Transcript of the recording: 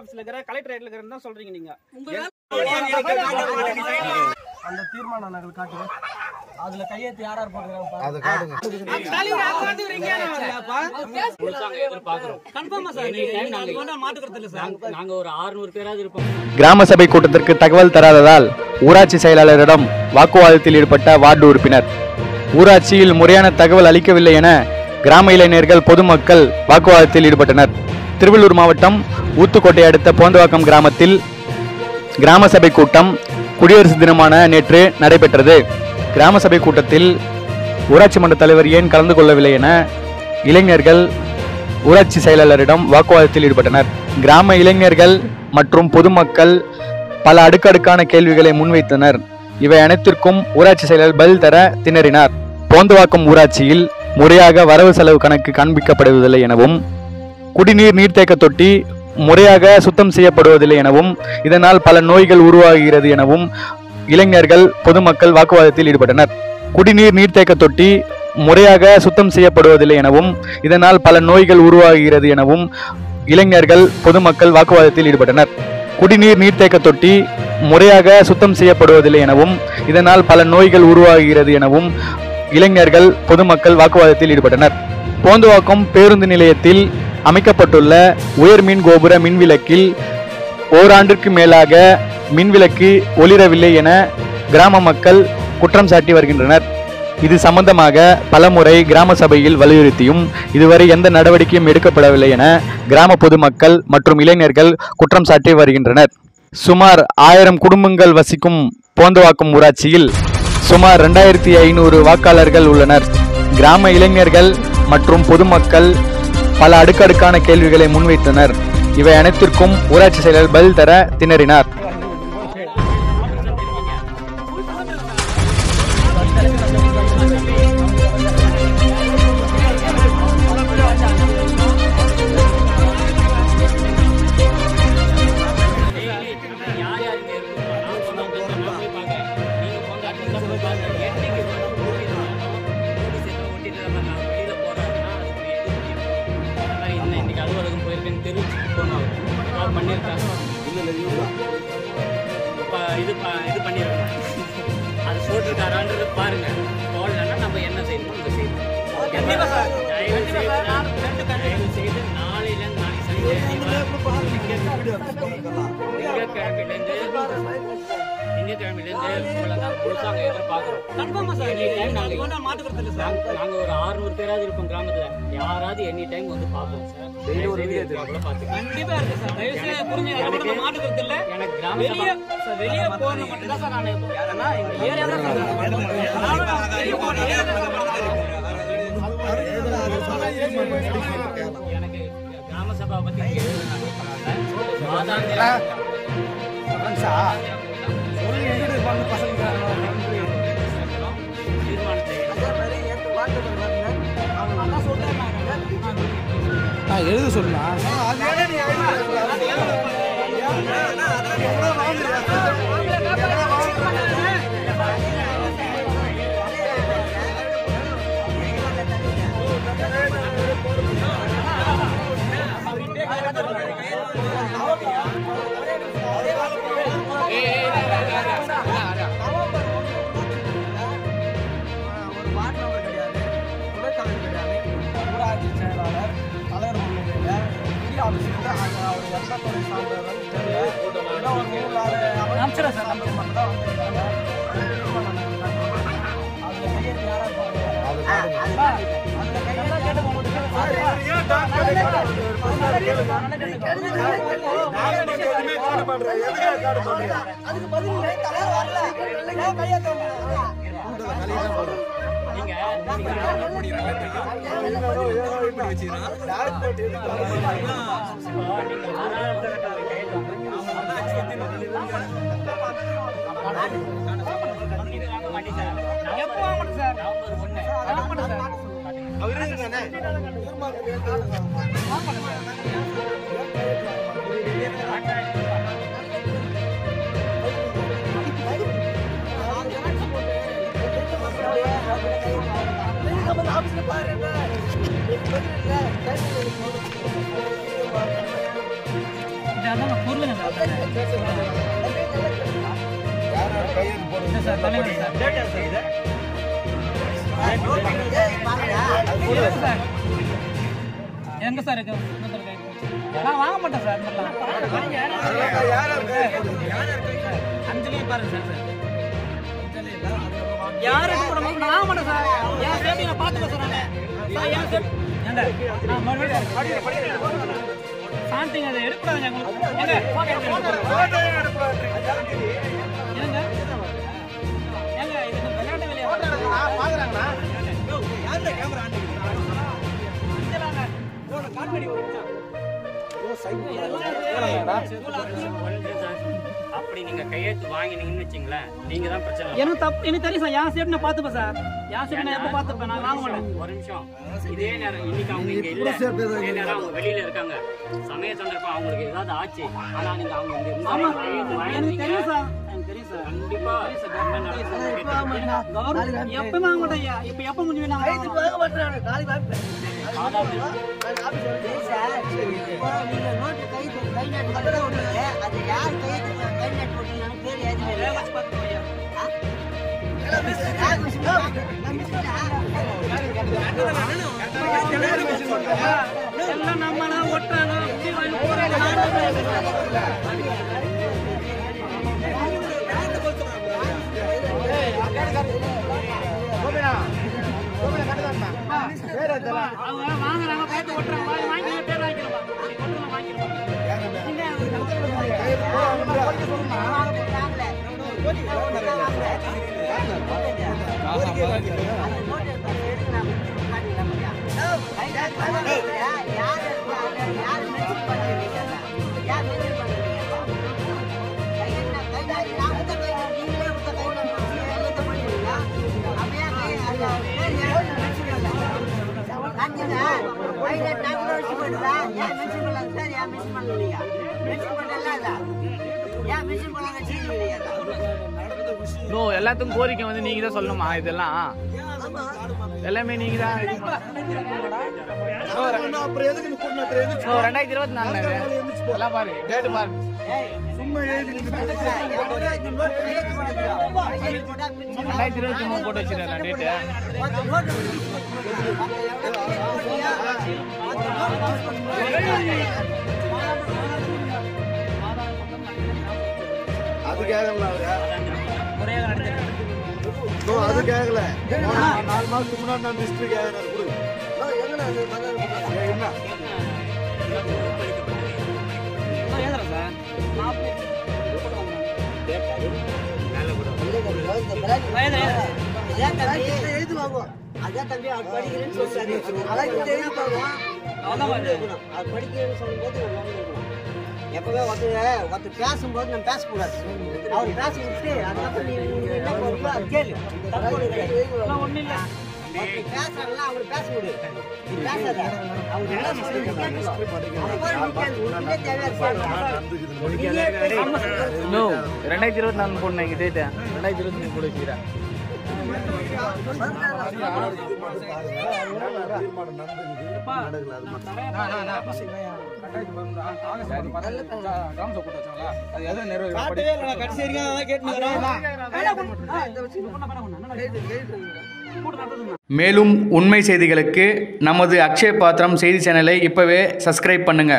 ஆபீஸ்ல இருக்கிற கலெக்டரேட்ல இருக்கிறன்னு தான் சொல்றீங்க நீங்க. அந்த தீர்மான நகல் காட்டுங்க. அதுல கையெழுத்து யார் யார் போடுறாங்க அது காட்டுங்க. தலைவர் யார் வந்து வரீங்க முழுசாங்க எதிர்பார்க்கிறோம். கன்ஃபார்மா சார் நாங்க கொண்டா மாட்டுறது இல்ல சார். நாங்க ஒரு 600 பேராவது இருப்போம். கிராம சபை கூட்டத்திற்கு தகவல் தராததால் ஊராட்சி செயலாளரிடம் வாக்குவாதத்தில் ஈடுபட்ட வார்டு உறுப்பினர். ஊராட்சியில் முறையான தகவல் அளிக்கவில்லை என கிராம இளைஞர்கள் பொதுமக்கள் வாக்குவாதத்தில் ஈடுபட்டனர். திருவள்ளூர் மாவட்டம் ஊத்துக்கோட்டை அடுத்த போந்தவாக்கம் கிராமத்தில் கிராம சபை கூட்டம் குடியரசு தினமான நேற்று நடைபெற்றது. கிராம சபை கூட்டத்தில் ஊராட்சி மன்ற தலைவர் ஏன் கலந்து கொள்ளவில்லை என இளைஞர்கள் ஊராட்சி செயலாளரிடம் வாக்குவாதத்தில் ஈடுபட்டனர். கிராம இளைஞர்கள் மற்றும் பொதுமக்கள் பல அடுக்கடுக்கான கேள்விகளை முன்வைத்தனர். இவை அனைத்திற்கும் ஊராட்சி செயலர் பதில் தர திணறினார். போந்தவாக்கம் ஊராட்சியில் முறையாக வரவு செலவு கணக்கு காண்பிக்கப்படுவதில்லை எனவும் குடிநீர் நீர்த்தேக்க தொட்டி முறையாக சுத்தம் செய்யப்படுவதில்லை எனவும் இதனால் பல நோய்கள் உருவாகிறது எனவும் இளைஞர்கள் பொதுமக்கள் வாக்குவாதத்தில் ஈடுபட்டனர். குடிநீர் நீர்த்தேக்க தொட்டி முறையாக சுத்தம் செய்யப்படுவதில்லை எனவும் இதனால் பல நோய்கள் உருவாகிறது எனவும் இளைஞர்கள் பொதுமக்கள் வாக்குவாதத்தில் ஈடுபட்டனர். குடிநீர் நீர்த்தேக்க தொட்டி முறையாக சுத்தம் செய்யப்படுவதில்லை எனவும் இதனால் பல நோய்கள் உருவாகிறது எனவும் இளைஞர்கள் பொதுமக்கள் வாக்குவாதத்தில் ஈடுபட்டனர். போந்தவாக்கம் பேருந்து நிலையத்தில் அமைக்கப்பட்டுள்ள உயர் மின் கோபுர மின்விளக்கில் ஓராண்டிற்கு மேலாக மின்விளக்கு ஒளிரவில்லை என கிராம மக்கள் குற்றம் சாட்டி வருகின்றனர். இது சம்பந்தமாக பலமுறை கிராம சபையில் வலியுறுத்தியும் இதுவரை எந்த நடவடிக்கையும் எடுக்கப்படவில்லை என கிராம பொதுமக்கள் மற்றும் இளைஞர்கள் குற்றம் சாட்டி வருகின்றனர். சுமார் 1000 குடும்பங்கள் வசிக்கும் போந்தவாக்கம் ஊராட்சியில் சுமார் 2500 வாக்காளர்கள் உள்ளனர். கிராம இளைஞர்கள் மற்றும் பொதுமக்கள் பல அடுக்கடுக்கான கேள்விகளை முன்வைத்தனர். இவை அனைத்திற்கும் ஊராட்சி செயலர் பதில் தர திணறினார். இது பண்ணிருக்கோம். அது போட்டிருக்காரான்றது பாருங்க. போடலன்னா நம்ம என்ன செய்யணுமோ அதை செய்யணும். கண்டிப்பா சார். தயவு செய்து நாளையிலேருந்து நாளைக்கு சனிக்கிழமையிலேருந்து முழுசாங்க எதிர்பார்க்கிறோம். கன்ஃபார்மா சார் மாட்டுக்கிறது இல்லை சார். நாங்க ஒரு 600 பேராவது இருப்போம் கிராமத்துல. யாராவது எனி டைம் வந்து பார்ப்போம் சார். கண்டிப்பா இருக்கு சார். தயவு செய்து புரிஞ்சுங்க. மாட்டுக்கிறது இல்லை. எனக்கு கிராம வெளியே போகணும் மட்டும் தான் சார். நான் இந்த ஏரியா தான் எனக்கு கிராம சபா பத்தி எழுத சொல்லலாம். அதான் பொருளுங்க சார். என்ன சார் தலைவர் சார் டேட்டா சார் இது சார் எங்க சார் இருக்கு? நான் வாங்க மாட்டேன் சார். அஞ்சலி பாருங்க சார். யாரும் கூட நான் வாங்க மாட்டேன் சார். என் சேஃப்டி நான் பார்த்துக்க சார். நான் என் சேஃப்டி ஏங்க நான் மறுபடியும் சாந்திங்க அதை எடுக்கூடாதுங்க. ஏங்க ஏங்க ஏங்க இது விளையாட்டு வேலையா பாக்குறாங்கண்ணா? யாருல கேமரா ஆன் அஞ்சலாங்க காட்படி அப்படி நீங்க கையெழுத்து வாங்கினீங்கன்னு வச்சுங்களேன், நீங்க தான் பிரச்சனை. எனக்கு தப்பு, எனக்கு தெரியும் சார். என் சேஃப்டி நான் பார்த்துப்பேன் சார். என் சேஃப்டி நான் எப்போ பார்த்துப்பேன். நான் வாங்க மாட்டேன். ஒரு நிமிஷம். இதே நேரம் இன்னைக்கு அவங்க இங்க இல்ல, இதே நேரம் அவங்க வெளியில இருக்காங்க. சமய சந்தர்ப்பம் அவங்களுக்கு ஏதாவது ஆச்சு, ஆனா நீங்க அவங்க இங்க இருந்தா எனக்கு தெரியும் சார். எனக்கு தெரியும் சார். கண்டிப்பா எப்பவுமே வாங்க மாட்டேன். இப்ப எப்ப முடியும்? நான் வாங்க மாட்டேன். காலி வாங்க எல்லாம் நம்ம ஒட்டுறாங்க. அவங்க வாங்குறாங்க, பார்த்து ஓட்டுறாங்க. வாங்கி பேர் வாங்கிக்கிறோம். எல்லாத்துக்கும் கோரிக்கை வந்து நீங்க தான் சொல்லணுமா? இதெல்லாம் எல்லாமே நீங்க தான். 2024 எல்லாம் பாரு, டேட்டு பாரு. 2023 போட்டு வச்சிருக்கேன் டேட்டு. அது கேட்கல, அது கேட்கல. 4 மாசத்துக்கு முன்னாடி நான் டிஸ்ட்ரிக்ட் எழுதுவாங்க. அதான் தம்பி அவர் படிக்கிறேன்னு சொல்றாரு. அதான் தெரியும் அவர் படிக்கிறேன்னு சொல்லும்போது எப்பவே ஒருத்தர் பேசும்போது நம்ம பேசக்கூடாது. அவர் பேச விட்டு அதுக்கப்புறம் நீ என்ன பண்ணுவோ அது கேளு. ஒன்றும் இல்லை, பேசுறாங்களா அவர் பேச முடியும். நீ பேசாத, அவங்க என்ன சொல்லுங்க கேட்கலாம். 2024 போடணும் டேட்டு. 2023 போட்டு வச்சுக்கிறேன். மேலும் உண்மை செய்திகளுக்கு நமது அக்ஷய பாத்திரம் செய்தி சேனலை இப்பவே சப்ஸ்கிரைப் பண்ணுங்க.